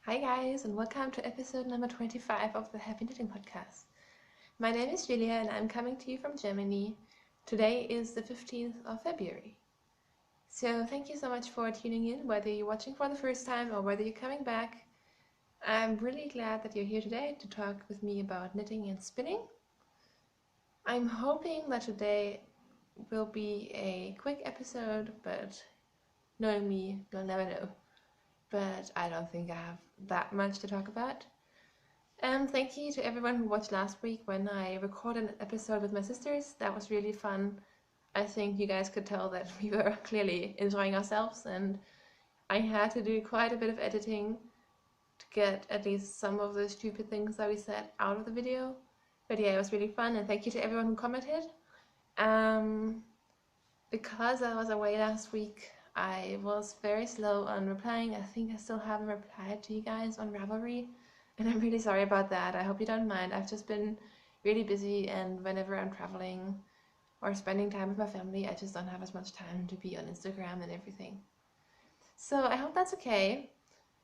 Hi guys, and welcome to episode number 25 of the Happy Knitting Podcast. My name is Julia and I'm coming to you from Germany. Today is the 15th of February. So thank you so much for tuning in, whether you're watching for the first time or whether you're coming back. I'm really glad that you're here today to talk with me about knitting and spinning. I'm hoping that today will be a quick episode, but knowing me, you'll never know. But I don't think I have that much to talk about. Thank you to everyone who watched last week when I recorded an episode with my sisters. That was really fun. I think you guys could tell that we were clearly enjoying ourselves, and I had to do quite a bit of editing to get at least some of the stupid things that we said out of the video. But yeah, it was really fun, and thank you to everyone who commented. Because I was away last week, I was very slow on replying. I think I still haven't replied to you guys on Ravelry, and I'm really sorry about that. I hope you don't mind. I've just been really busy, and whenever I'm traveling or spending time with my family, I just don't have as much time to be on Instagram and everything. So I hope that's okay.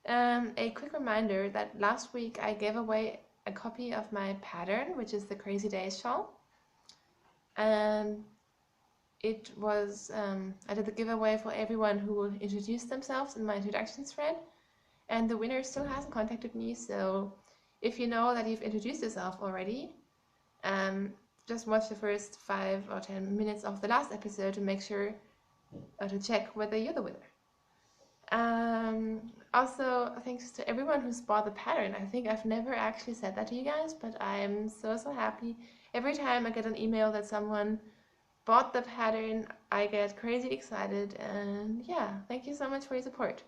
A quick reminder that last week I gave away a copy of my pattern, which is the Crazy Days shawl. And it was, I did the giveaway for everyone who introduced themselves in my introductions thread, and the winner still hasn't contacted me, so if you know that you've introduced yourself already, just watch the first 5 or 10 minutes of the last episode to make sure to check whether you're the winner. Also, thanks to everyone who's bought the pattern. I think I've never actually said that to you guys, but I'm so happy. Every time I get an email that someone bought the pattern, I get crazy excited, and yeah, thank you so much for your support.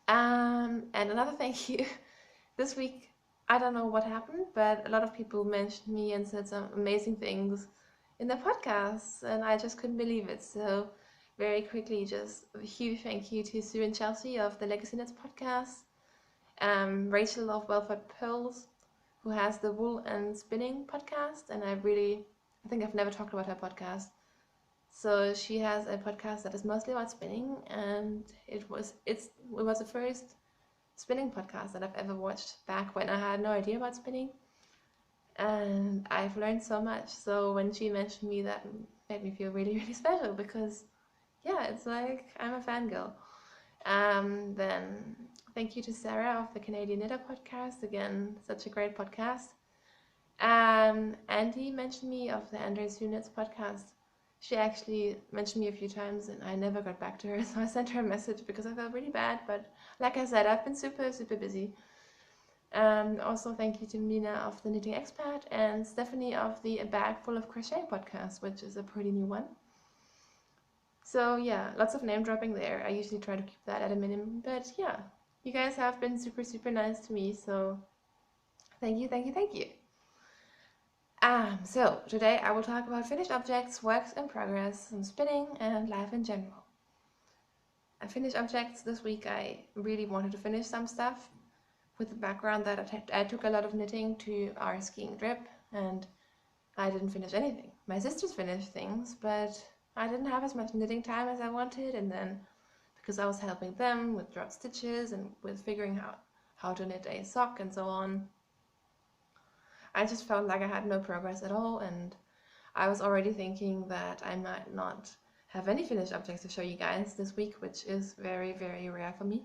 And another thank you. This week, I don't know what happened, but a lot of people mentioned me and said some amazing things in the podcast, and I just couldn't believe it. So very quickly, just a huge thank you to Sue and Chelsea of the Legacy Knits podcast, Rachel of Welford Pearls, who has the Wool and Spinning podcast, and I think I've never talked about her podcast. So she has a podcast that is mostly about spinning, and it was the first spinning podcast that I've ever watched back when I had no idea about spinning, and I've learned so much. So when she mentioned me, that made me feel really, really special, because yeah, it's like I'm a fangirl. Then thank you to Sarah of the Canadian Knitter podcast, again, such a great podcast. Andy mentioned me of the Andre's Units podcast. She actually mentioned me a few times and I never got back to her, so I sent her a message because I felt really bad, but like I said, I've been super busy. Also thank you to Mina of the Knitting Expat and Stephanie of the A Bag Full of Crochet podcast, which is a pretty new one. So yeah, lots of name dropping there. I usually try to keep that at a minimum, but yeah, you guys have been super nice to me, so thank you. So today I will talk about finished objects, works in progress, some spinning, and life in general. Finished objects, this week I really wanted to finish some stuff with the background that I took a lot of knitting to our skiing trip, and I didn't finish anything. My sisters finished things, but I didn't have as much knitting time as I wanted, and then because I was helping them with drop stitches and with figuring out how to knit a sock and so on, I just felt like I had no progress at all, and I was already thinking that I might not have any finished objects to show you guys this week, which is very rare for me.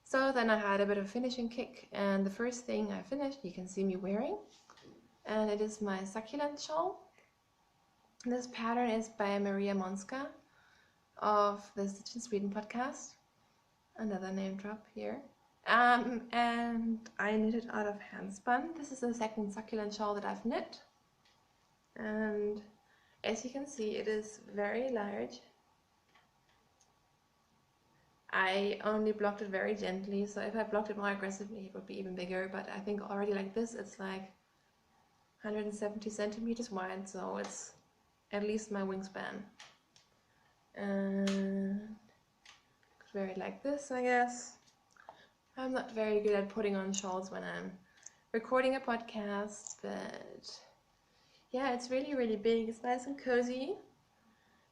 So then I had a bit of a finishing kick, and the first thing I finished, you can see me wearing, and it is my succulent shawl. This pattern is by Maria Monska of the Stitch in Sweden podcast, another name drop here. And I knitted out of handspun. This is the second succulent shawl that I've knit, and as you can see, it is very large. I only blocked it very gently, so if I blocked it more aggressively, it would be even bigger, but I think already like this, it's like 170 centimeters wide, so it's at least my wingspan. And wear it like this, I guess. I'm not very good at putting on shawls when I'm recording a podcast, but yeah, it's really big. It's nice and cozy.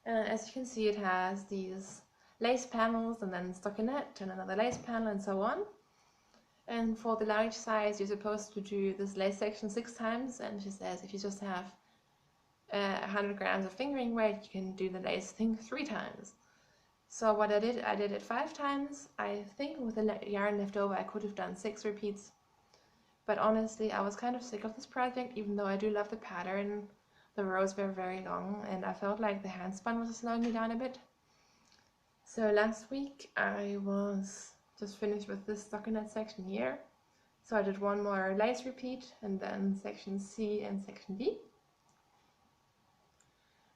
And as you can see, it has these lace panels and then stockinette and another lace panel and so on. And for the large size, you're supposed to do this lace section 6 times, and she says if you just have 100 grams of fingering weight, you can do the lace thing 3 times. So what I did it 5 times. I think with the yarn left over, I could have done 6 repeats. But honestly, I was kind of sick of this project, even though I do love the pattern. The rows were very long, and I felt like the hand spun was slowing me down a bit. So last week, I was just finished with this stockinette section here. So I did one more lace repeat and then section C and section B.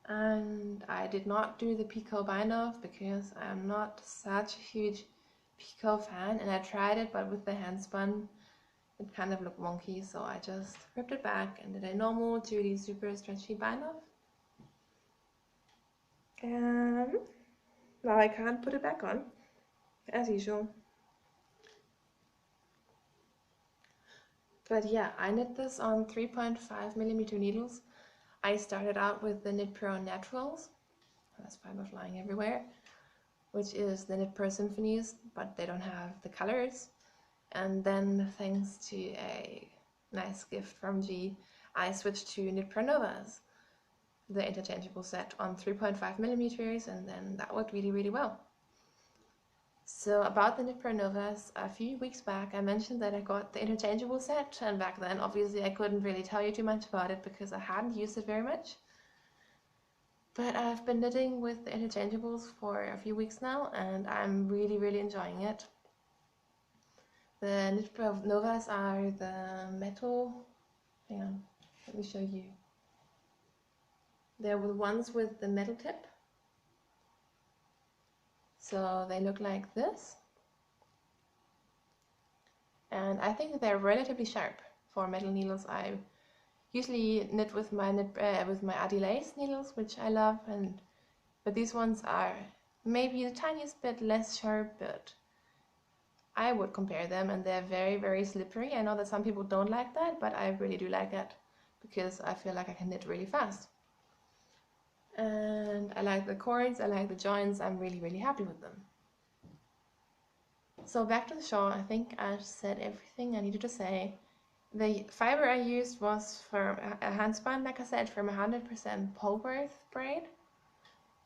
And I did not do the picot bind off because I'm not such a huge picot fan, and I tried it, but with the hand spun it kind of looked wonky, so I just ripped it back and did a normal 2D super stretchy bind off. And now I can't put it back on as usual. But yeah, I knit this on 3.5mm needles. I started out with the Knit Pro Naturals, that's fiber flying everywhere, which is the Knit Pro Symphonies, but they don't have the colors. And then thanks to a nice gift from G, I switched to Knit Pro Novas, the interchangeable set on 3.5mm, and then that worked really, really well. So about the Knit Pro Novas, a few weeks back I mentioned that I got the interchangeable set, and back then obviously I couldn't really tell you too much about it because I hadn't used it very much. But I've been knitting with the interchangeables for a few weeks now, and I'm really, really enjoying it. The Knit Pro Novas are the metal, hang on, let me show you. They're the ones with the metal tip. So they look like this. And I think they're relatively sharp for metal needles. I usually knit with my Adi lace needles, which I love, but these ones are maybe the tiniest bit less sharp, but I would compare them, and they're very, very slippery. I know that some people don't like that, but I really do like that because I feel like I can knit really fast. And I like the cords, I like the joints, I'm really, really happy with them. So back to the shawl, I think I said everything I needed to say. The fiber I used was from a hand spun, like I said, from 100% Polworth braid,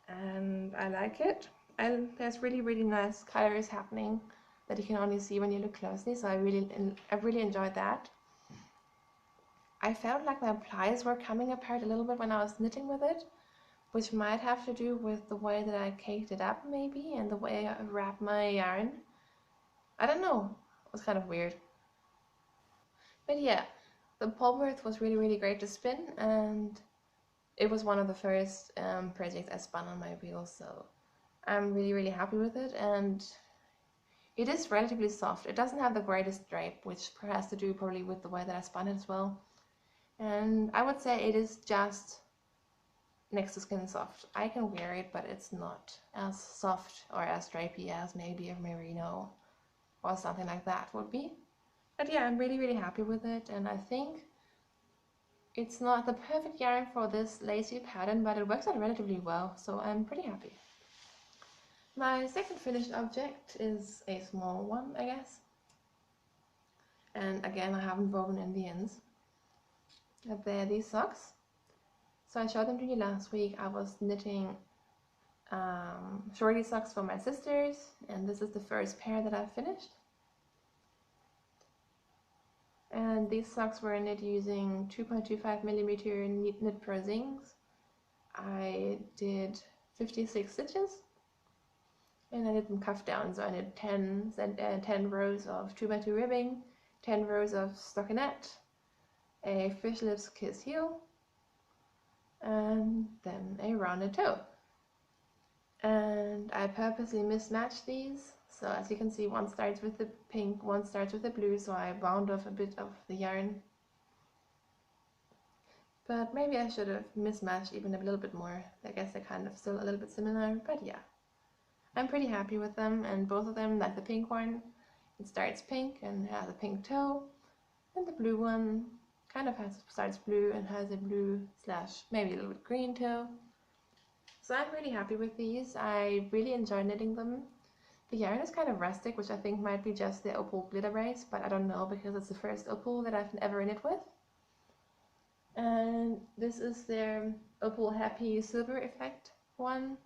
and I like it. And there's really, really nice colors happening that you can only see when you look closely, so I really enjoyed that. I felt like my plies were coming apart a little bit when I was knitting with it, which might have to do with the way that I caked it up maybe, and the way I wrapped my yarn. I don't know, it was kind of weird. But yeah, the Polworth was really, really great to spin, and it was one of the first projects I spun on my wheel, so I'm really, really happy with it. And it is relatively soft. It doesn't have the greatest drape, which has to do probably with the way that I spun it as well. And I would say it is just next to skin soft. I can wear it, but it's not as soft or as drapey as maybe a merino or something like that would be. But yeah, I'm really, really happy with it, and I think it's not the perfect yarn for this lacy pattern, but it works out relatively well, so I'm pretty happy. My second finished object is a small one, I guess. And again, I haven't woven in the ends. They're these socks. So I showed them to you last week. I was knitting shorty socks for my sisters, and this is the first pair that I've finished. And these socks were knit using 2.25mm Knit Pro Zings. I did 56 stitches, and I did them cuff down, so I did 10 rows of 2x2 ribbing, 10 rows of stockinette, a fish lips kiss heel, and then a rounded toe. And I purposely mismatched these, so as you can see, one starts with the pink, one starts with the blue, so I bound off a bit of the yarn. But maybe I should have mismatched even a little bit more. I guess they're kind of still a little bit similar, but yeah. I'm pretty happy with them, and both of them, like the pink one, it starts pink and has a pink toe, and the blue one kind of starts blue and has a blue / maybe a little bit green toe. So I'm really happy with these. I really enjoy knitting them. The yarn is kind of rustic, which I think might be just the opal glitter brace, but I don't know because it's the first opal that I've ever knit with. And this is their opal happy silver effect one,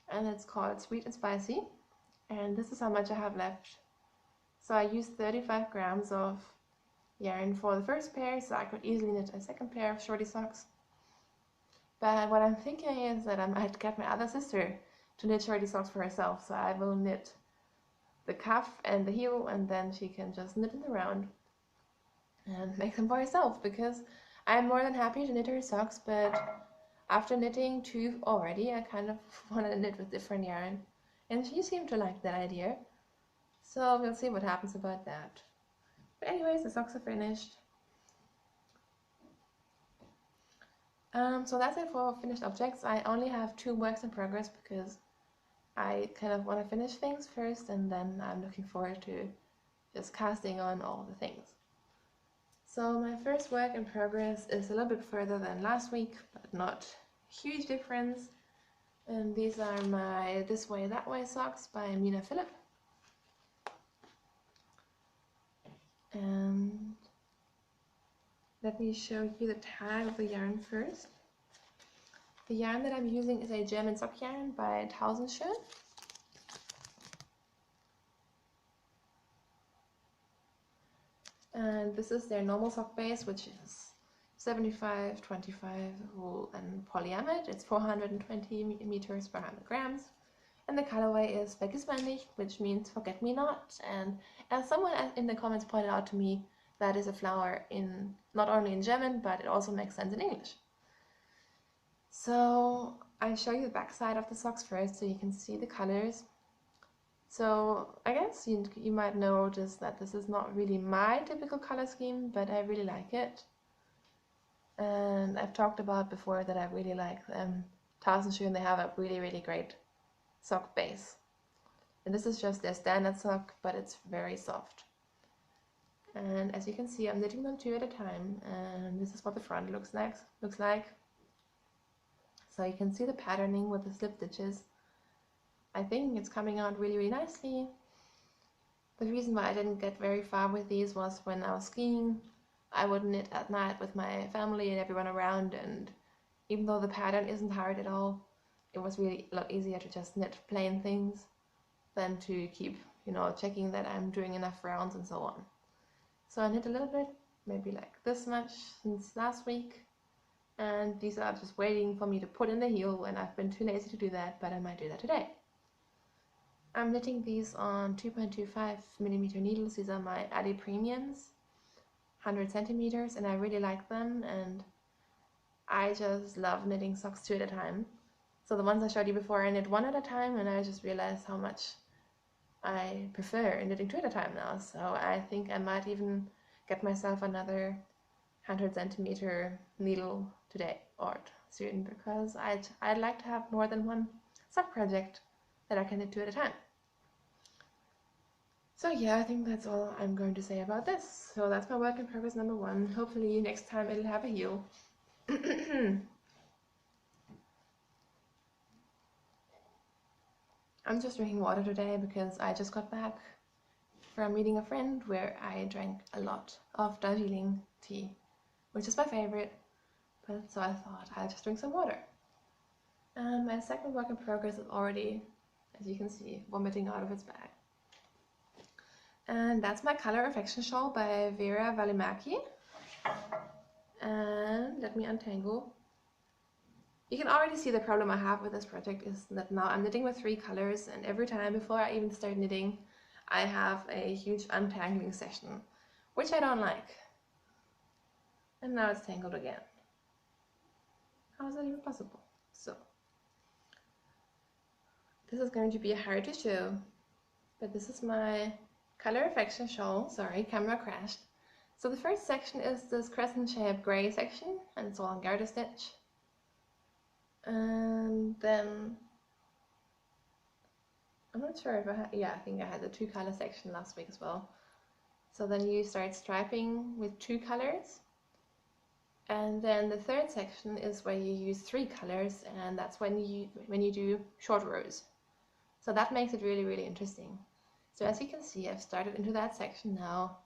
and it's called Sweet and Spicy. And this is how much I have left. So I used 35 grams of yarn for the first pair, so I could easily knit a second pair of shorty socks. But what I'm thinking is that I might get my other sister to knit shorty socks for herself, so I will knit the cuff and the heel, and then she can just knit it around and make them for herself, because I'm more than happy to knit her socks, but after knitting 2 already, I kind of want to knit with different yarn, and she seemed to like that idea, so we'll see what happens about that. But anyways, the socks are finished. So that's it for finished objects. I only have 2 works in progress because I kind of want to finish things first, and then I'm looking forward to just casting on all the things. So my first work in progress is a little bit further than last week, but not a huge difference. And these are my This Way That Way socks by Mina Phillip. And let me show you the tag of the yarn first. The yarn that I'm using is a German sock yarn by Stashuary. And this is their normal sock base, which is 75, 25 wool and polyamide. It's 420 meters per 100 grams. And the colorway is Vergiss mal nicht, which means forget me not. And as someone in the comments pointed out to me, that is a flower in not only in German, but it also makes sense in English. So I'll show you the back side of the socks first so you can see the colors. So I guess you might notice that this is not really my typical color scheme, but I really like it. And I've talked about before that I really like Stashuary, and they have a really great sock base. And this is just their standard sock, but it's very soft. And as you can see, I'm knitting them 2 at a time, and this is what the front looks like. So you can see the patterning with the slip stitches. I think it's coming out really nicely. The reason why I didn't get very far with these was when I was skiing. I would knit at night with my family and everyone around, and even though the pattern isn't hard at all, it was really a lot easier to just knit plain things than to keep, checking that I'm doing enough rounds and so on. So I knit a little bit, maybe like this much since last week, and these are just waiting for me to put in the heel, and I've been too lazy to do that, but I might do that today. I'm knitting these on 2.25mm needles. These are my Adi Premiums, 100 centimeters, and I really like them, and I just love knitting socks 2 at a time. So the ones I showed you before, I knit 1 at a time, and I just realized how much I prefer knitting 2 at a time now. So I think I might even get myself another 100 centimeter needle today or soon, because I'd like to have more than one sock project that I can knit 2 at a time. So yeah, I think that's all I'm going to say about this. So that's my work in progress number 1. Hopefully next time it'll have a heel. I'm just drinking water today because I just got back from meeting a friend where I drank a lot of Darjeeling tea, which is my favorite, but so I thought I'll just drink some water. And my second work in progress is already, as you can see, vomiting out of its bag. And that's my Color Affection shawl by Vera Välimäki. And let me untangle. You can already see the problem I have with this project is that now I'm knitting with 3 colors, and every time before I even start knitting, I have a huge untangling session, which I don't like. And now it's tangled again. How is that even possible? So, this is going to be hard to show, but this is my Color Affection shawl. Sorry, camera crashed. So the first section is this crescent-shaped gray section, and it's all on garter stitch. And then, I'm not sure if I had, I think I had the 2 color section last week as well. So then you start striping with 2 colors, And then the third section is where you use 3 colors, and that's when you do short rows. So that makes it really, really interesting. So as you can see, I've started into that section now,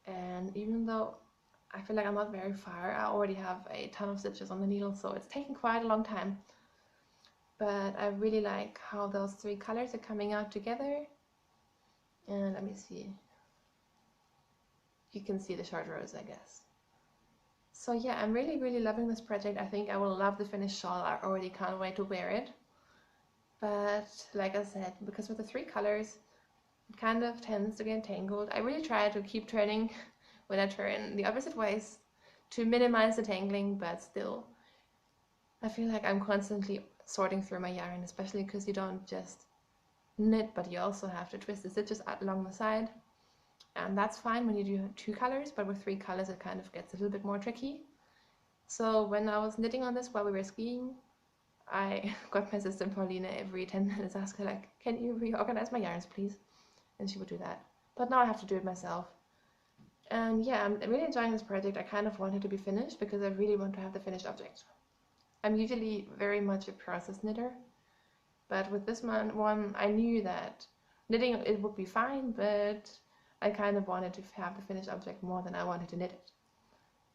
and even though I feel like I'm not very far, I already have a ton of stitches on the needle, so it's taking quite a long time. But I really like how those 3 colors are coming out together. And let me see. You can see the short rows, I guess. So yeah, I'm really, really loving this project. I think I will love the finished shawl. I already can't wait to wear it. But like I said, because with the 3 colors, it kind of tends to get tangled. I really try to keep turning when I turn the opposite ways to minimize the tangling, but still, I feel like I'm constantly sorting through my yarn, especially because you don't just knit, but you also have to twist the stitches out along the side. And that's fine when you do 2 colors, but with 3 colors it kind of gets a little bit more tricky. So when I was knitting on this while we were skiing, I got my sister Paulina every 10 minutes, ask her like, can you reorganize my yarns please? And she would do that. But now I have to do it myself. And yeah, I'm really enjoying this project. I kind of want it to be finished because I really want to have the finished object. I'm usually very much a process knitter, but with this one I knew that knitting it would be fine, but I kind of wanted to have the finished object more than I wanted to knit it.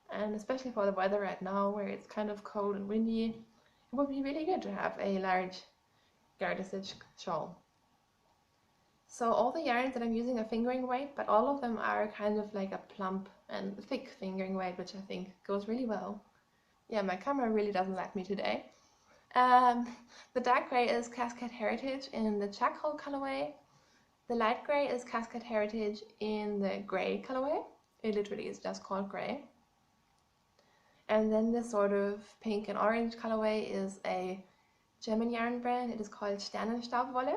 And especially for the weather right now, where it's kind of cold and windy, it would be really good to have a large garter stitch shawl. So all the yarns that I'm using are fingering weight, but all of them are kind of like a plump and thick fingering weight, which I think goes really well. Yeah, my camera really doesn't like me today. The dark grey is Cascade Heritage in the charcoal colorway. The light grey is Cascade Heritage in the grey colorway. It literally is just called grey. And then the sort of pink and orange colorway is a German yarn brand. It is called Sternenstaubwolle.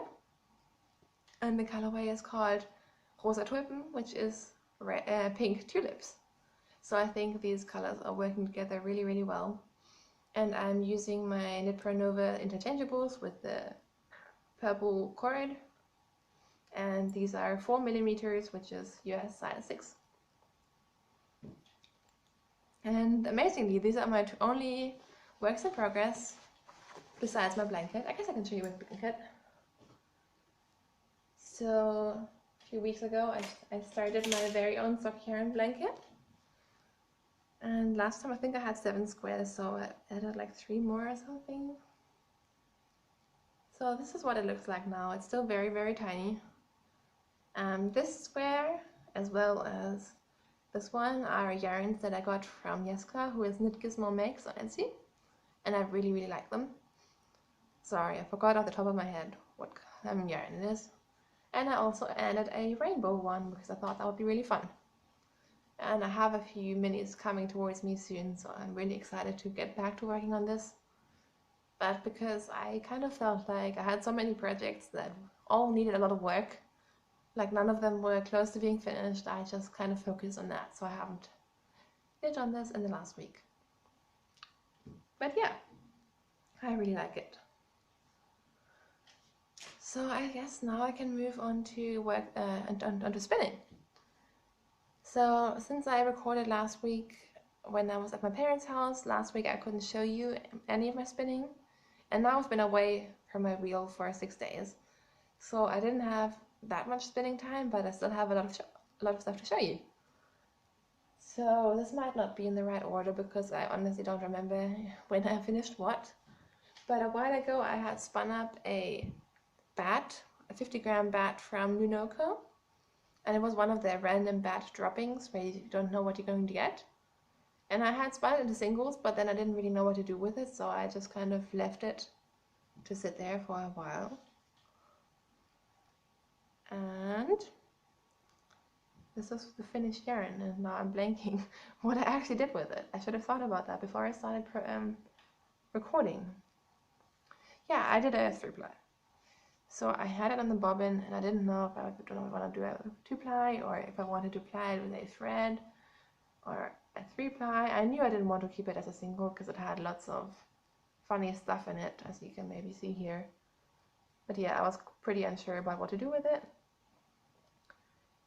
And the colorway is called Rosa Tulpen, which is pink tulips. So I think these colors are working together really, really well. And I'm using my Knit Pro Nova interchangeables with the purple cord. And these are 4 millimeters, which is US size 6. And amazingly, these are my only works in progress besides my blanket. I guess I can show you my blanket. So a few weeks ago, I started my very own sock yarn blanket. And last time I think I had 7 squares, so I added like 3 more or something. So this is what it looks like now. It's still very, very tiny. This square, as well as this one, are yarns that I got from Jeska, who is Knit Gizmo Makes on Etsy, and I really, really like them. Sorry, I forgot off the top of my head what yarn it is. And I also added a rainbow one because I thought that would be really fun. And I have a few minis coming towards me soon, so I'm really excited to get back to working on this. But because I kind of felt like I had so many projects that all needed a lot of work, like none of them were close to being finished, I just kind of focused on that, so I haven't knit on this in the last week. But yeah, I really like it. So I guess now I can move on to work onto spinning. So since I recorded last week when I was at my parents' house, last week I couldn't show you any of my spinning, and now I've been away from my wheel for 6 days, so I didn't have that much spinning time, but I still have a lot of stuff to show you. So this might not be in the right order because I honestly don't remember when I finished what, but a while ago I had spun up a bat, a 50-gram bat from Lunoko, and it was one of their random bat droppings where you don't know what you're going to get. And I had spun it into singles, but then I didn't really know what to do with it, so I just kind of left it to sit there for a while. And this is the finished yarn, and now I'm blanking what I actually did with it. I should have thought about that before I started recording. Yeah, I did a 3-ply. So I had it on the bobbin, and I didn't know if I want to do a 2-ply or if I wanted to ply it with a thread or a 3-ply. I knew I didn't want to keep it as a single because it had lots of funny stuff in it, as you can maybe see here. But yeah, I was pretty unsure about what to do with it.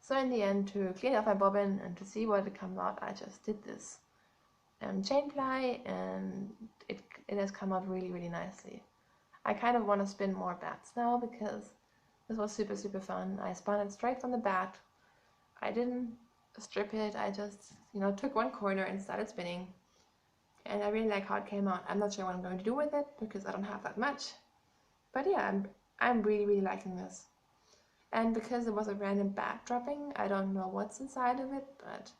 So in the end, to clean up my bobbin and to see what it comes out, I just did this chain ply, and it has come out really, really nicely. I kind of want to spin more bats now because this was super, super fun. I spun it straight from the bat. I didn't strip it. I just, took one corner and started spinning. And I really like how it came out. I'm not sure what I'm going to do with it because I don't have that much. But yeah, I'm really, really liking this. And because it was a random bat dropping, I don't know what's inside of it, but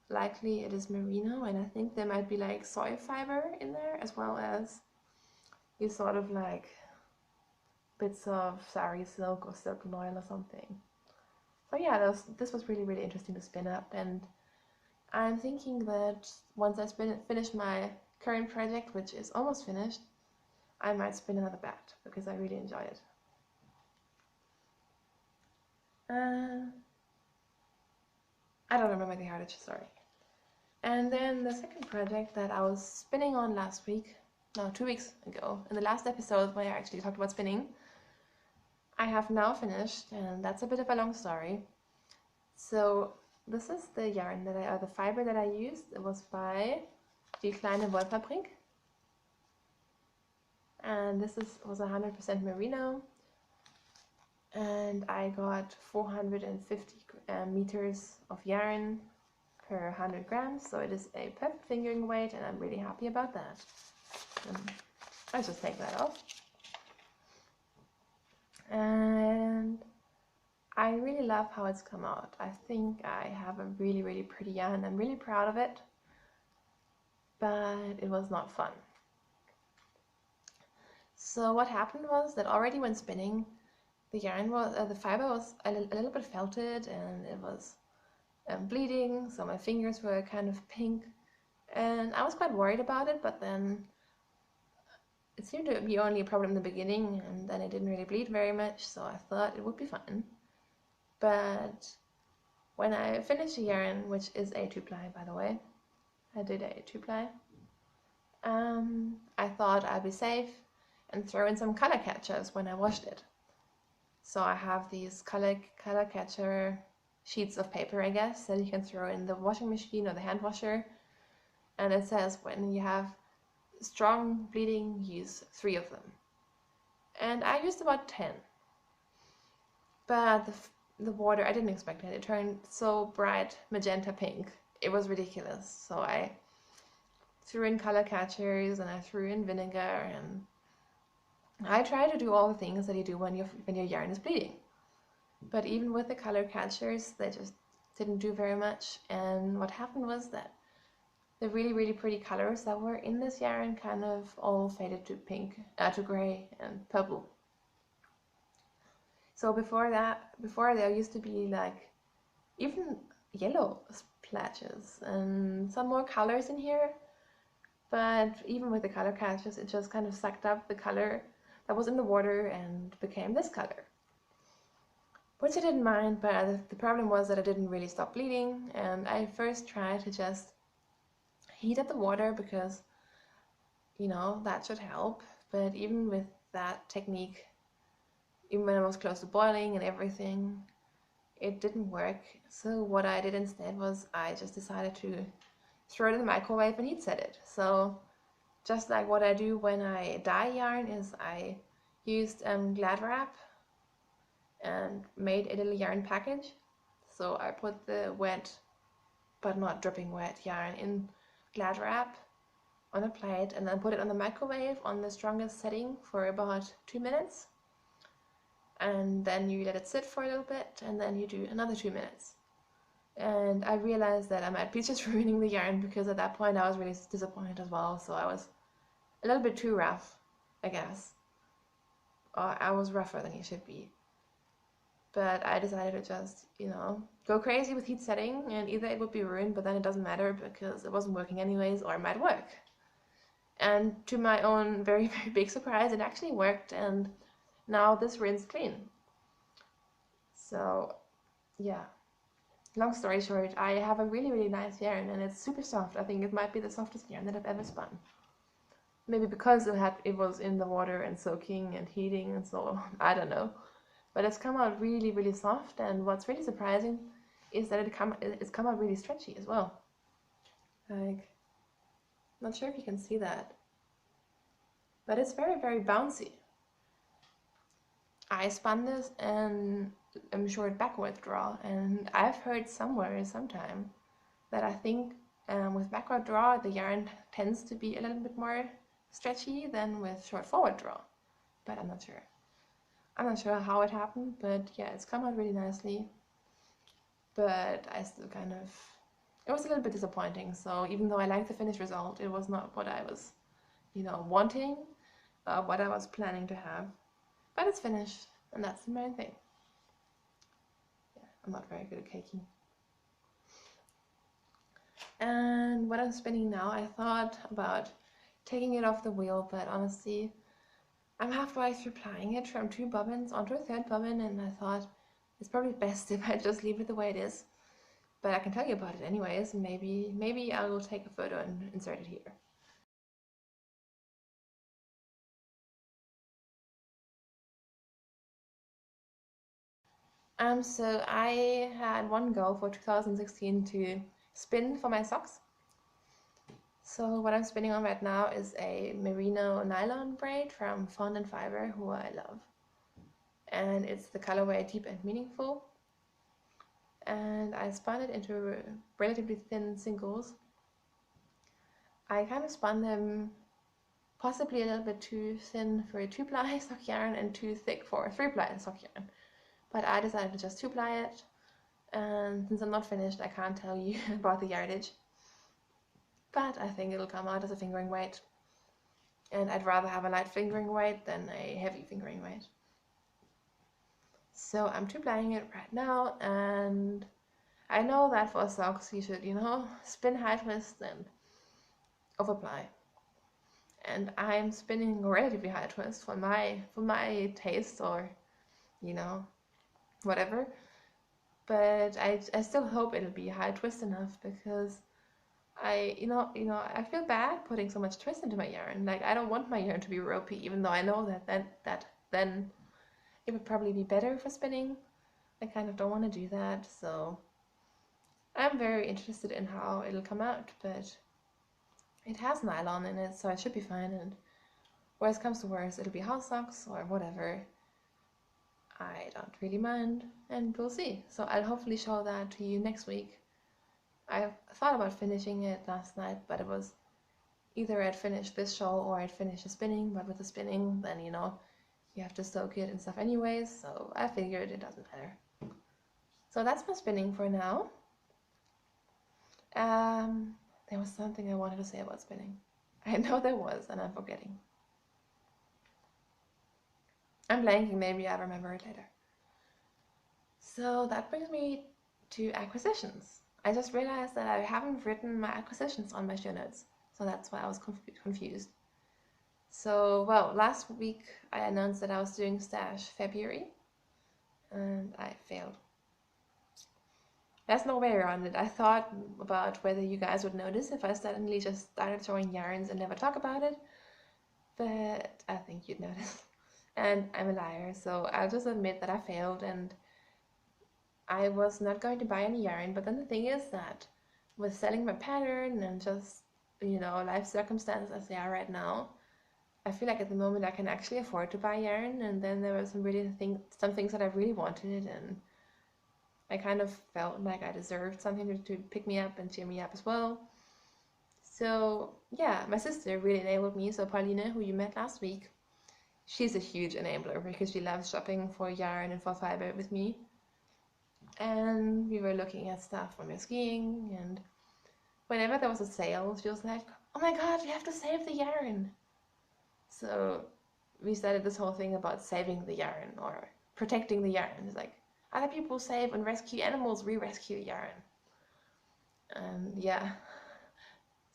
likely it is merino, and I think there might be like soy fiber in there, as well as these sort of like bits of sari silk or silk oil or something. So yeah, this was really, really interesting to spin up, and I'm thinking that once I finish my current project, which is almost finished, I might spin another bat because I really enjoy it. I don't remember the yardage, sorry. And then the second project that I was spinning on last week, no, 2 weeks ago, in the last episode where I actually talked about spinning, I have now finished, and that's a bit of a long story. So this is the yarn the fiber that I used. It was by Die Kleine Wollfabrik, and this was 100% merino, and I got 450 meters of yarn per 100 grams, so it is a perfect fingering weight, and I'm really happy about that. I'll just take that off. And I really love how it's come out. I think I have a really, really pretty yarn. I'm really proud of it, but it was not fun. So what happened was that already when spinning, the fiber was a little bit felted, and it was bleeding, so my fingers were kind of pink, and I was quite worried about it, but then it seemed to be only a problem in the beginning, and then it didn't really bleed very much, so I thought it would be fine. But when I finished the yarn, which is a 2-ply, by the way, I did a 2-ply, I thought I'd be safe and throw in some color catchers when I washed it. So I have these color catcher sheets of paper, I guess, that you can throw in the washing machine or the hand washer, and it says when you have strong bleeding, use 3 of them. And I used about 10. But the water, I didn't expect it. It turned so bright magenta pink. It was ridiculous. So I threw in color catchers, and I threw in vinegar, and I try to do all the things that you do when your yarn is bleeding. But even with the color catchers, they just didn't do very much. And what happened was that the really, really pretty colors that were in this yarn kind of all faded to pink, to gray and purple. So before there used to be like even yellow splashes and some more colors in here. But even with the color catchers, it just kind of sucked up the color that was in the water and became this color. Which I didn't mind, but the problem was that I didn't really stop bleeding, and I first tried to just heat up the water because, that should help. But even with that technique, even when I was close to boiling and everything, it didn't work. So what I did instead was I just decided to throw it in the microwave and heat set it. So just like what I do when I dye yarn is I used Glad wrap and made a little yarn package. So I put the wet but not dripping wet yarn in Glad wrap on a plate, and then put it on the microwave on the strongest setting for about 2 minutes, and then you let it sit for a little bit, and then you do another 2 minutes. And I realized that I might be just ruining the yarn, because at that point I was really disappointed as well. So I was a little bit too rough, I guess, or I was rougher than you should be. But I decided to just, go crazy with heat setting, and either it would be ruined, but then it doesn't matter because it wasn't working anyways, or it might work. And to my own very, very big surprise, it actually worked, and now this rinsed clean. So, yeah. Long story short, I have a really, really nice yarn, and it's super soft. I think it might be the softest yarn that I've ever spun. Maybe because it was in the water and soaking and heating and so on. I don't know. But it's come out really, really soft, and what's really surprising is that it's come out really stretchy as well. Like, not sure if you can see that, but it's very, very bouncy. I spun this in a short backward draw, and I've heard somewhere, sometime, that I think with backward draw, the yarn tends to be a little bit more stretchy than with short forward draw, but I'm not sure. I'm not sure how it happened, but yeah, it's come out really nicely. But I still kind of, it was a little bit disappointing. So even though I liked the finished result, it was not what I was, wanting, what I was planning to have. But it's finished, and that's the main thing. Yeah, I'm not very good at caking. And what I'm spinning now, I thought about taking it off the wheel, but honestly, I'm halfway through plying it from 2 bobbins onto a 3rd bobbin, and I thought it's probably best if I just leave it the way it is. But I can tell you about it anyways, and maybe I will take a photo and insert it here. So I had one goal for 2016 to spin for my socks. So what I'm spinning on right now is a merino nylon braid from Fond and Fiber, who I love. And it's the colorway Deep and Meaningful. And I spun it into relatively thin singles. I kind of spun them possibly a little bit too thin for a 2-ply sock yarn and too thick for a 3-ply sock yarn. But I decided to just 2-ply it, and since I'm not finished, I can't tell you about the yardage. But I think it'll come out as a fingering weight, and I'd rather have a light fingering weight than a heavy fingering weight. So I'm 2-plying it right now, and I know that for socks you should, spin high twist and overply. And I'm spinning relatively high twist for my taste, or whatever. But I still hope it'll be high twist enough, because I feel bad putting so much twist into my yarn. Like, I don't want my yarn to be ropey, even though I know that then it would probably be better for spinning. I kind of don't want to do that, so I'm very interested in how it'll come out, but it has nylon in it, so it should be fine, and worst comes to worst, it'll be house socks or whatever. I don't really mind, and we'll see. So I'll hopefully show that to you next week. I thought about finishing it last night, but it was either I'd finish this show or I'd finish the spinning, but with the spinning, then you have to soak it and stuff anyways, so I figured it doesn't matter. So that's my spinning for now. There was something I wanted to say about spinning. I know there was, and I'm forgetting. I'm blanking, maybe I'll remember it later. So that brings me to acquisitions. I just realized that I haven't written my acquisitions on my show notes, so that's why I was confused. So, well, last week I announced that I was doing Stash February, and I failed. There's no way around it. I thought about whether you guys would notice if I suddenly just started throwing yarns and never talk about it, but I think you'd notice. And I'm a liar, so I'll just admit that I failed, and I was not going to buy any yarn. But then the thing is that with selling my pattern and just, life circumstances as they are right now, I feel like at the moment I can actually afford to buy yarn. And then there were some things that I really wanted, and I kind of felt like I deserved something to pick me up and cheer me up as well. So yeah, my sister really enabled me. So Paulina, who you met last week, she's a huge enabler because she loves shopping for yarn and for fiber with me. And we were looking at stuff when we were skiing, and whenever there was a sale, she was like, "Oh my god, we have to save the yarn." So we started this whole thing about saving the yarn or protecting the yarn. It's like, other people save and rescue animals, we rescue yarn. And yeah,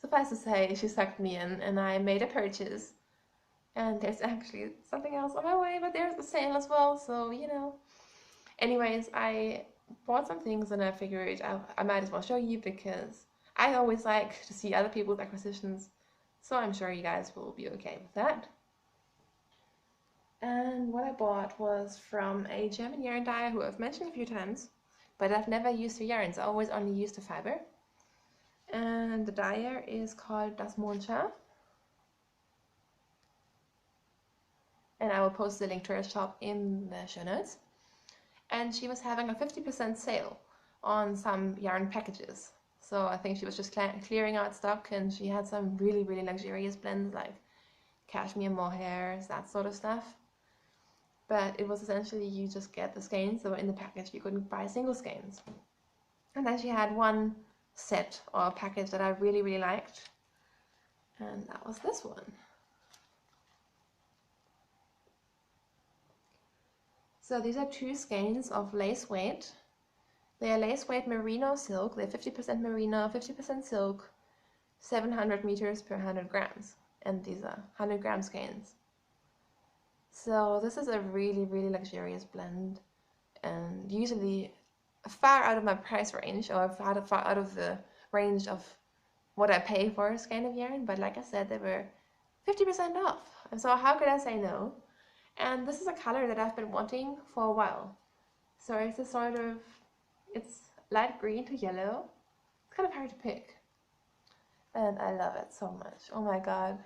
suffice to say, she sucked me in, and I made a purchase. And there's actually something else on my way, but there's a sale as well, so Anyways, I bought some things, and I figured I might as well show you, because I always like to see other people's acquisitions, so I'm sure you guys will be okay with that. And what I bought was from a German yarn dyer who I've mentioned a few times, but I've never used her yarns. I always only used the fiber. And the dyer is called Das Moncha. And I will post the link to her shop in the show notes. And she was having a 50% sale on some yarn packages. So I think she was just clearing out stock, and she had some really, really luxurious blends like cashmere mohairs, that sort of stuff. But it was essentially you just get the skeins that were in the package. You couldn't buy single skeins. And then she had one set or package that I really, really liked. And that was this one. So these are 2 skeins of lace weight. They are lace weight merino silk. They're 50% merino, 50% silk, 700 meters per 100 grams. And these are 100 gram skeins. So this is a really, really luxurious blend, and usually far out of my price range, or far out of the range of what I pay for a skein of yarn. But like I said, they were 50% off. And so how could I say no? And this is a color that I've been wanting for a while. So it's a sort of, it's light green to yellow. It's kind of hard to pick. And I love it so much. Oh my god.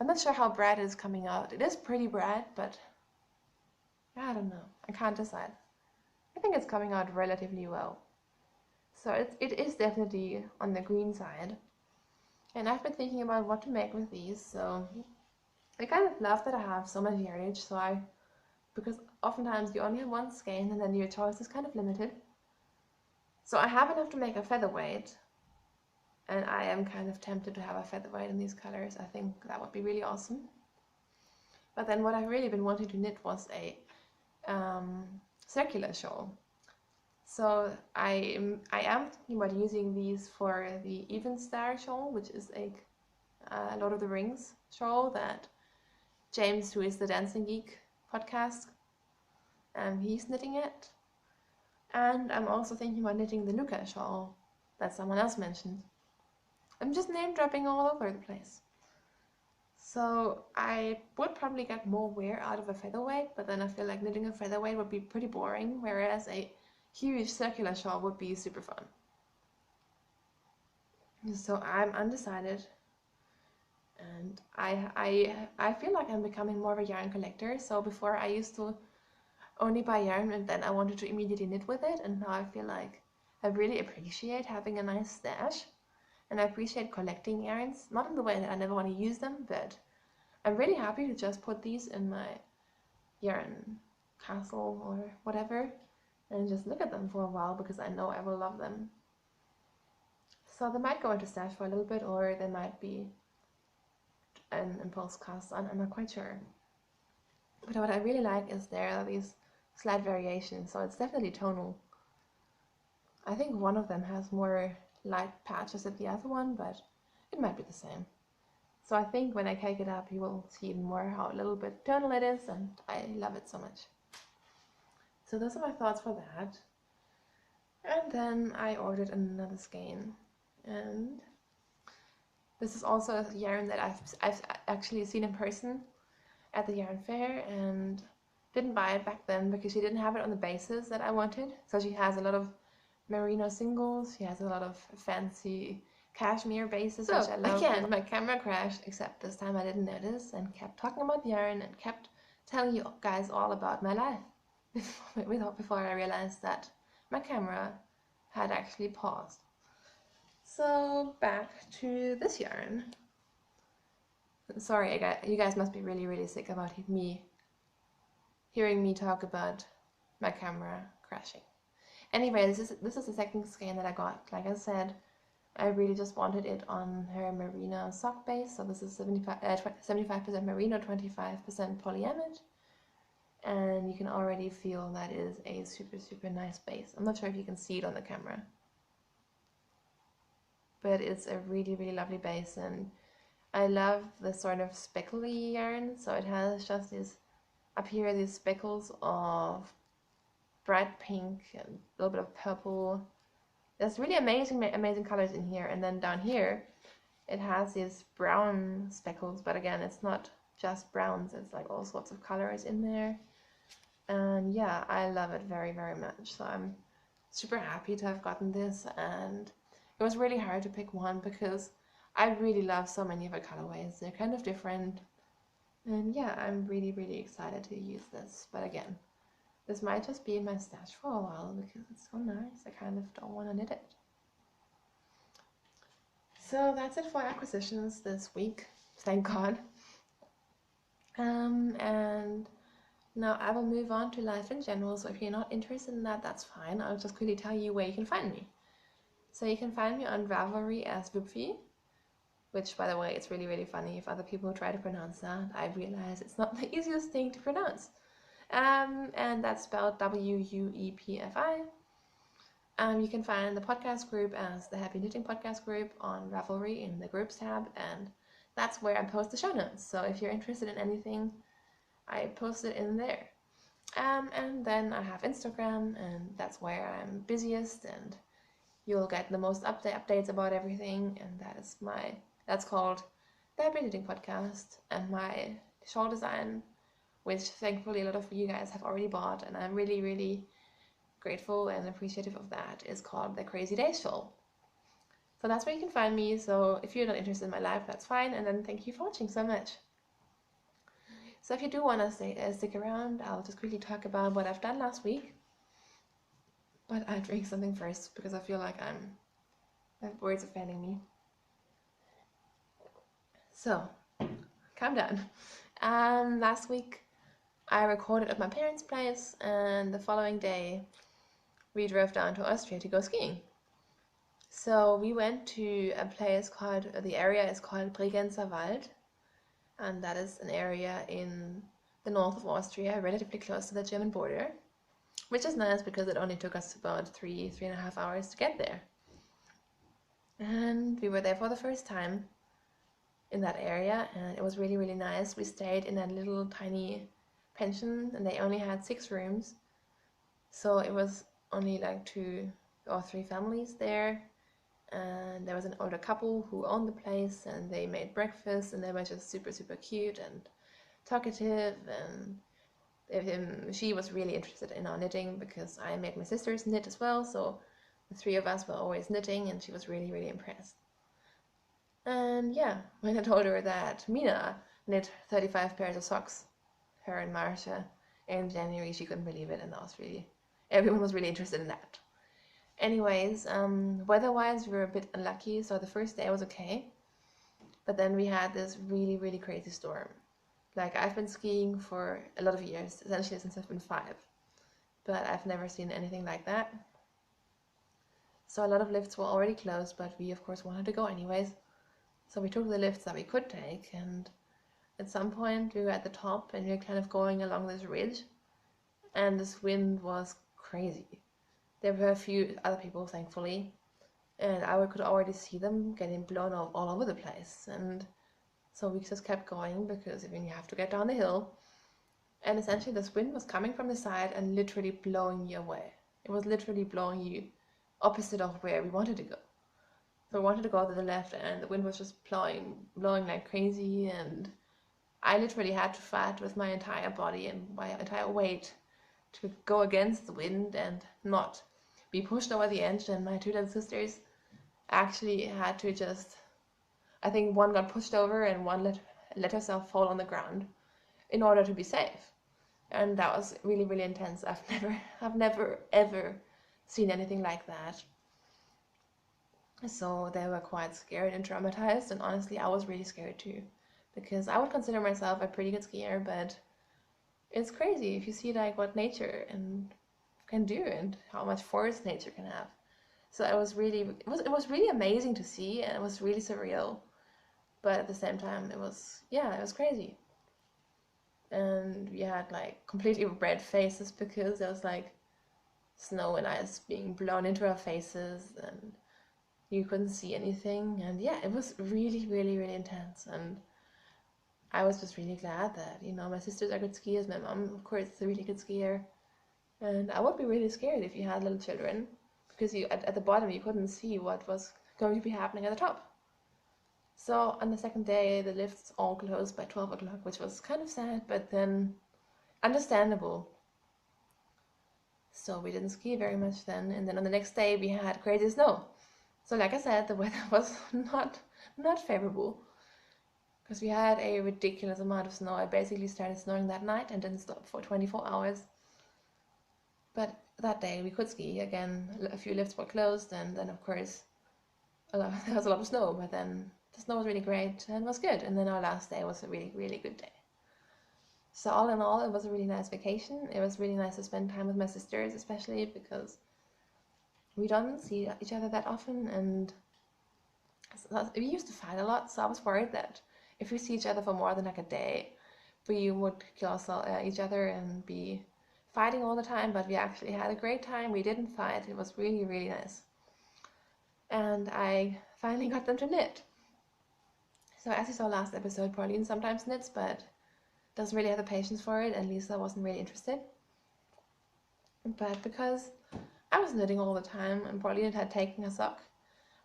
I'm not sure how bright it is coming out. It is pretty bright, but I don't know. I can't decide. I think it's coming out relatively well. So it is definitely on the green side. And I've been thinking about what to make with these. So I kind of love that I have so much yardage. Because oftentimes you only have one skein and then your choice is kind of limited. So I have enough to make a featherweight. And I am kind of tempted to have a featherweight in these colors. I think that would be really awesome. But then what I've really been wanting to knit was a circular shawl. So I am thinking about using these for the Even Star shawl, which is a Lord of the Rings shawl that James, who is the Dancing Geek podcast, he's knitting it. And I'm also thinking about knitting the Luca shawl that someone else mentioned. I'm just name dropping all over the place. So I would probably get more wear out of a featherweight, but then I feel like knitting a featherweight would be pretty boring, whereas a huge circular shawl would be super fun. So I'm undecided, and I feel like I'm becoming more of a yarn collector. So before I used to only buy yarn and then I wanted to immediately knit with it, and now I feel like I really appreciate having a nice stash. And I appreciate collecting yarns, not in the way that I never want to use them, but I'm really happy to just put these in my yarn castle or whatever and just look at them for a while because I know I will love them. So they might go into stash for a little bit, or they might be an impulse cast on, I'm not quite sure. But what I really like is there are these slight variations, so it's definitely tonal. I think one of them has more light patches than the other one, but it might be the same. So I think when I cake it up, you will see even more how a little bit tonal it is, and I love it so much. So those are my thoughts for that. And then I ordered another skein, and this is also a yarn that I've actually seen in person at the yarn fair, and didn't buy it back then because she didn't have it on the bases that I wanted. So she has a lot of merino singles, she has a lot of fancy cashmere bases, which I love. Again, my camera crashed, except this time I didn't notice and kept talking about yarn and kept telling you guys all about my life before I realized that my camera had actually paused. So back to this yarn. Sorry, you guys must be really, really sick about hearing me talk about my camera crashing. Anyway, this is the second skein that I got. Like I said, I really just wanted it on her merino sock base. So this is 75% merino, 25% polyamide. And you can already feel that is a super, super nice base. I'm not sure if you can see it on the camera, but it's a really, really lovely base. And I love the sort of speckly yarn. So it has just these, up here, these speckles of bright pink and a little bit of purple. There's really amazing colors in here. And then down here, it has these brown speckles. But again, it's not just browns. It's like all sorts of colors in there. And yeah, I love it very, very much. So I'm super happy to have gotten this. And it was really hard to pick one because I really love so many of the colorways. They're kind of different. And yeah, I'm really, really excited to use this. But again, this might just be in my stash for a while because it's so nice. I kind of don't want to knit it. So that's it for acquisitions this week. Thank God. And now I will move on to life in general. So if you're not interested in that, that's fine. I'll just quickly tell you where you can find me. So you can find me on Ravelry as Wupfi, which, by the way, it's really, really funny if other people try to pronounce that. I realize it's not the easiest thing to pronounce. And that's spelled Wuepfi. You can find the podcast group as the Happy Knitting Podcast group on Ravelry in the Groups tab, and that's where I post the show notes. So if you're interested in anything, I post it in there. And then I have Instagram, and that's where I'm busiest, and you'll get the most updates about everything, and that's called the Happy Knitting Podcast. And my shawl design, which thankfully a lot of you guys have already bought, and I'm really, really grateful and appreciative of that, is called the Crazy Days Shawl. So that's where you can find me. So if you're not interested in my life, that's fine. And then thank you for watching so much. So if you do want to stick around, I'll just quickly talk about what I've done last week. But I'll drink something first because I feel like my words are failing me. So, calm down. Last week I recorded at my parents' place, and the following day we drove down to Austria to go skiing. So we went to a place the area is called Bregenzer Wald, and that is an area in the north of Austria, relatively close to the German border, which is nice because it only took us about 3.5 hours to get there. And we were there for the first time in that area, and it was really, really nice. We stayed in a little tiny pension, and they only had 6 rooms, so it was only like 2 or 3 families there. And there was an older couple who owned the place, and they made breakfast, and they were just super, super cute and talkative, and she was really interested in our knitting because I made my sisters knit as well, so the 3 of us were always knitting, and she was really, really impressed. And yeah, when I told her that Mina knit 35 pairs of socks, her and Marcia, in January, she couldn't believe it, and everyone was really interested in that. Anyways, weather-wise, we were a bit unlucky, so the first day was okay. But then we had this really, really crazy storm. Like, I've been skiing for a lot of years, essentially since I've been 5. But I've never seen anything like that. So a lot of lifts were already closed, but we, of course, wanted to go anyways. So we took the lifts that we could take, and at some point we were at the top, and we were kind of going along this ridge, and this wind was crazy. There were a few other people, thankfully, and I could already see them getting blown all over the place. And so we just kept going because you have to get down the hill. And essentially this wind was coming from the side and literally blowing you away. It was literally blowing you opposite of where we wanted to go. So we wanted to go to the left, and the wind was just blowing like crazy, and I literally had to fight with my entire body and my entire weight to go against the wind and not be pushed over the edge. And my 2 little sisters actually had to I think one got pushed over and one let herself fall on the ground in order to be safe. And that was really, really intense. I've never ever seen anything like that. So they were quite scared and traumatized, and honestly I was really scared too, because I would consider myself a pretty good skier, but it's crazy if you see like what nature can do and how much force nature can have. So it was really amazing to see, and it was really surreal, but at the same time it was crazy. And we had like completely red faces because there was like snow and ice being blown into our faces, and you couldn't see anything. And yeah, it was really, really, really intense. And I was just really glad that, my sisters are good skiers. My mom, of course, is a really good skier. And I would be really scared if you had little children, because at the bottom you couldn't see what was going to be happening at the top. So on the second day, the lifts all closed by 12 o'clock, which was kind of sad, but then understandable. So we didn't ski very much then. And then on the next day we had crazy snow. So like I said, the weather was not favorable because we had a ridiculous amount of snow. It basically started snowing that night and didn't stop for 24 hours. But that day we could ski again. A few lifts were closed, and then of course there was a lot of snow. But then the snow was really great and was good. And then our last day was a really good day. So all in all, it was a really nice vacation. It was really nice to spend time with my sisters, especially because we don't see each other that often, and we used to fight a lot. So I was worried that if we see each other for more than like a day, we would kill each other and be fighting all the time. But we actually had a great time. We didn't fight. It was really nice. And I finally got them to knit. So as you saw last episode, Pauline sometimes knits, but doesn't really have the patience for it, and Lisa wasn't really interested. But because I was knitting all the time and Pauline had taken a sock,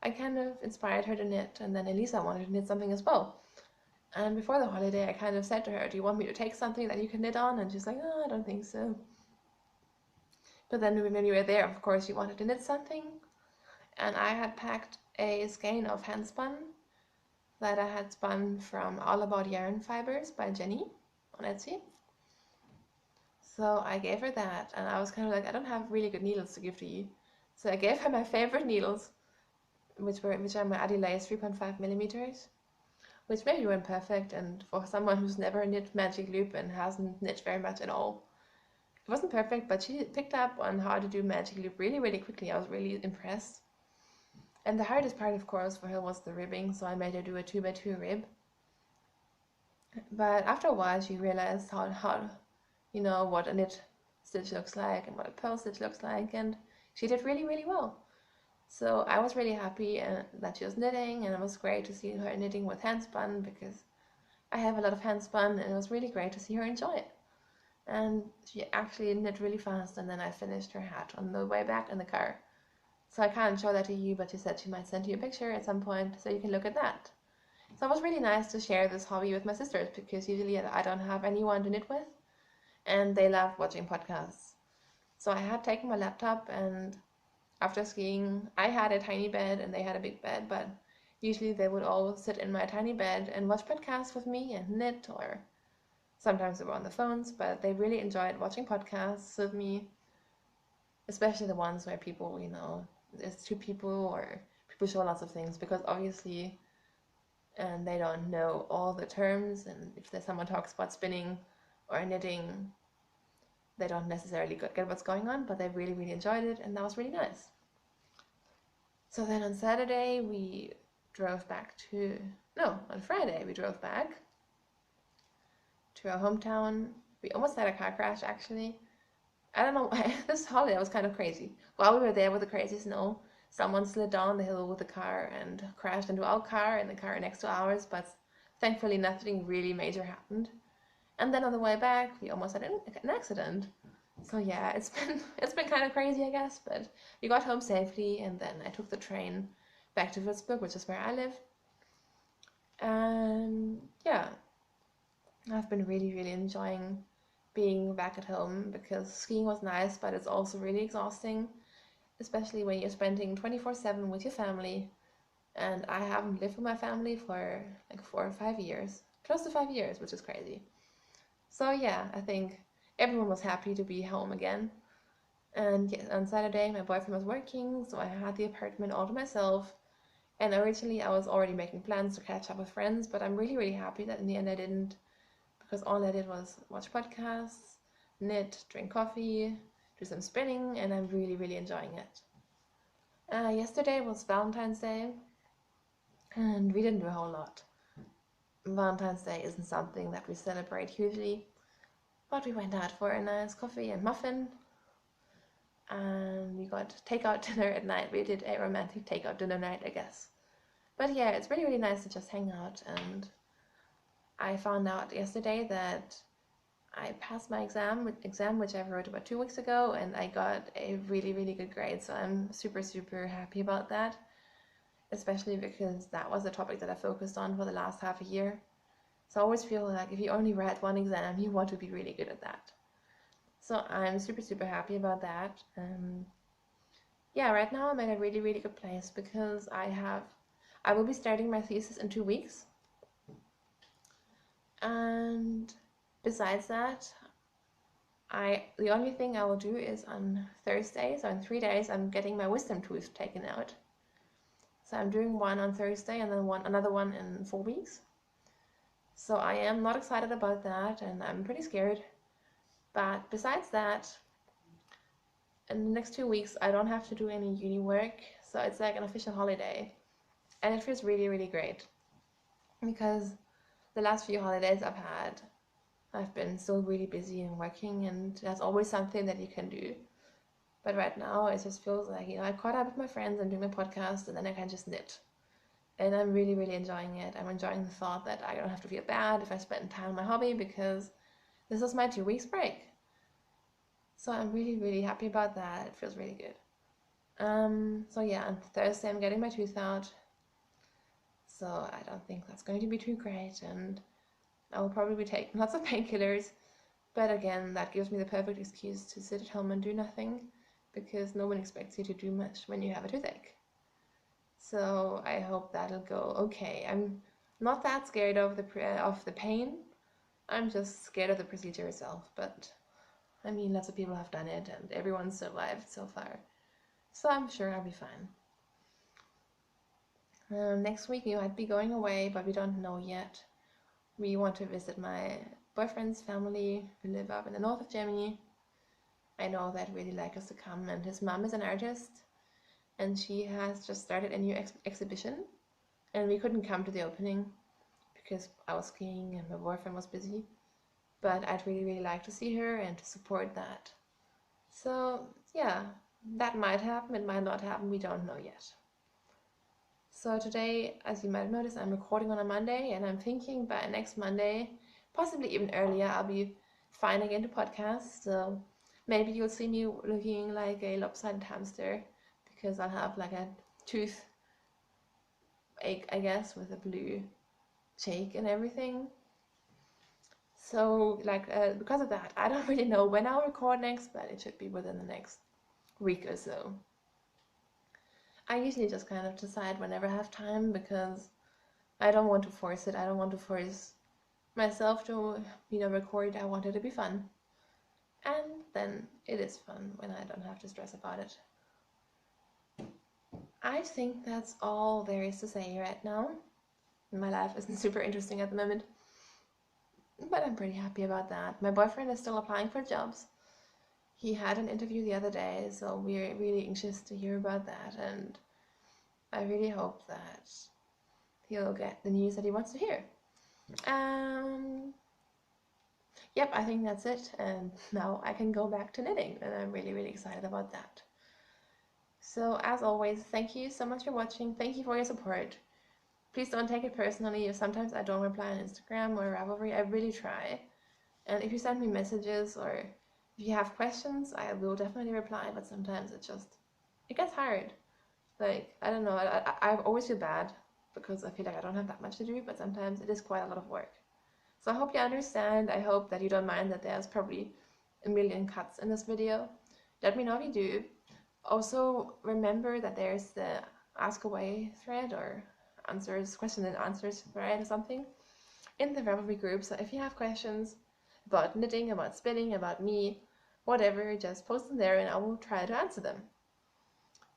I kind of inspired her to knit, and then Elisa wanted to knit something as well. And before the holiday, I kind of said to her, do you want me to take something that you can knit on? And she's like, oh, I don't think so. But then when we were there, of course, she wanted to knit something. And I had packed a skein of handspun that I had spun from All About Yarn Fibers by Jenny on Etsy. So I gave her that, and I was kind of like, I don't have really good needles to give to you. So I gave her my favorite needles, which are my Adelaide 3.5 millimeters, which maybe weren't perfect, and for someone who's never knit magic loop and hasn't knit very much at all, it wasn't perfect, but she picked up on how to do magic loop really quickly. I was really impressed. And the hardest part, of course, for her was the ribbing, so I made her do a 2x2 rib. But after a while, she realized how what a knit stitch looks like and what a purl stitch looks like, and she did really well. So I was really happy that she was knitting, and it was great to see her knitting with handspun because I have a lot of handspun, and it was really great to see her enjoy it. And she actually knit really fast, and then I finished her hat on the way back in the car. So I can't show that to you, but she said she might send you a picture at some point so you can look at that. So it was really nice to share this hobby with my sisters because usually I don't have anyone to knit with, and they love watching podcasts. So I had taken my laptop, and after skiing, I had a tiny bed and they had a big bed, but usually they would all sit in my tiny bed and watch podcasts with me and knit, or sometimes they were on the phones, but they really enjoyed watching podcasts with me, especially the ones where people, there's two people or people show lots of things, because obviously and they don't know all the terms, and if there's someone talks about spinning or knitting, they don't necessarily get what's going on, but they really enjoyed it, and that was really nice. So then on Saturday we drove back on Friday we drove back to our hometown. We almost had a car crash, actually. I don't know why. This holiday was kind of crazy. While we were there with the crazy snow, someone slid down the hill with the car and crashed into our car and the car next to ours, but thankfully nothing really major happened. And then on the way back, we almost had an accident. So yeah, it's been kind of crazy, I guess, but we got home safely, and then I took the train back to Würzburg, which is where I live. And yeah, I've been really enjoying being back at home because skiing was nice, but it's also really exhausting, especially when you're spending 24/7 with your family. And I haven't lived with my family for like 4 or 5 years, close to 5 years, which is crazy. So yeah, I think everyone was happy to be home again. And yeah, on Saturday, my boyfriend was working, so I had the apartment all to myself. And originally, I was already making plans to catch up with friends, but I'm really happy that in the end I didn't, because all I did was watch podcasts, knit, drink coffee, do some spinning, and I'm really enjoying it. Yesterday was Valentine's Day, and we didn't do a whole lot. Valentine's Day isn't something that we celebrate hugely, but we went out for a nice coffee and muffin, and we got takeout dinner at night. We did a romantic takeout dinner night, I guess. But yeah, it's really nice to just hang out, and I found out yesterday that I passed my exam, which I wrote about 2 weeks ago, and I got a really good grade, so I'm super happy about that, especially because that was a topic that I focused on for the last half a year. So I always feel like if you only write one exam, you want to be really good at that. So I'm super happy about that. yeah, right now I'm in a really, really good place because I will be starting my thesis in 2 weeks. And besides that, the only thing I will do is on Thursday, so in 3 days, I'm getting my wisdom tooth taken out. So I'm doing one on Thursday and then another one in 4 weeks. So I am not excited about that, and I'm pretty scared. But besides that, in the next 2 weeks, I don't have to do any uni work, so it's like an official holiday. And it feels really, really great because the last few holidays I've been still really busy and working, and there's always something that you can do. But right now, it just feels like, I caught up with my friends and doing my podcast, and then I can just knit. And I'm really, really enjoying it. I'm enjoying the thought that I don't have to feel bad if I spend time on my hobby because this is my 2 weeks break. So I'm really, really happy about that. It feels really good. So yeah, on Thursday I'm getting my tooth out. So I don't think that's going to be too great, and I will probably be taking lots of painkillers. But again, that gives me the perfect excuse to sit at home and do nothing because no one expects you to do much when you have a toothache. So I hope that'll go okay. I'm not that scared of the pain. I'm just scared of the procedure itself. But I mean, lots of people have done it, and everyone's survived so far. So I'm sure I'll be fine. Next week we might be going away, but we don't know yet. We want to visit my boyfriend's family who live up in the north of Germany. I know they'd really like us to come, and his mom is an artist, and she has just started a new exhibition, and we couldn't come to the opening because I was skiing and my boyfriend was busy. But I'd really, really like to see her and to support that. So yeah, that might happen, it might not happen, we don't know yet. So today, as you might have noticed, I'm recording on a Monday, and I'm thinking by next Monday, possibly even earlier, I'll be fine again to podcast. So maybe you'll see me looking like a lopsided hamster because I'll have like a tooth ache, I guess, with a blue shake and everything. So because of that, I don't really know when I'll record next, but it should be within the next week or so. I usually just kind of decide whenever I have time because I don't want to force it. I don't want to force myself to, record. I want it to be fun. And then it is fun when I don't have to stress about it. I think that's all there is to say right now. My life isn't super interesting at the moment, but I'm pretty happy about that. My boyfriend is still applying for jobs. He had an interview the other day, so we're really anxious to hear about that, and I really hope that he'll get the news that he wants to hear. Yep, I think that's it, and now I can go back to knitting, and I'm really, really excited about that. So, as always, thank you so much for watching. Thank you for your support. Please don't take it personally if sometimes I don't reply on Instagram or Ravelry. I really try. And if you send me messages or if you have questions, I will definitely reply, but sometimes it gets hard. Like, I don't know, I always feel bad because I feel like I don't have that much to do, but sometimes it is quite a lot of work. So I hope you understand. I hope that you don't mind that there's probably a million cuts in this video. Let me know if you do. Also, remember that there's the Ask Away thread or question and answers thread or something in the Ravelry group. So if you have questions about knitting, about spinning, about me, whatever, just post them there and I will try to answer them.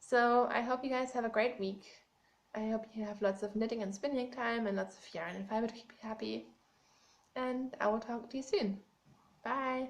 So I hope you guys have a great week. I hope you have lots of knitting and spinning time and lots of yarn and fiber to keep you happy. And I will talk to you soon. Bye!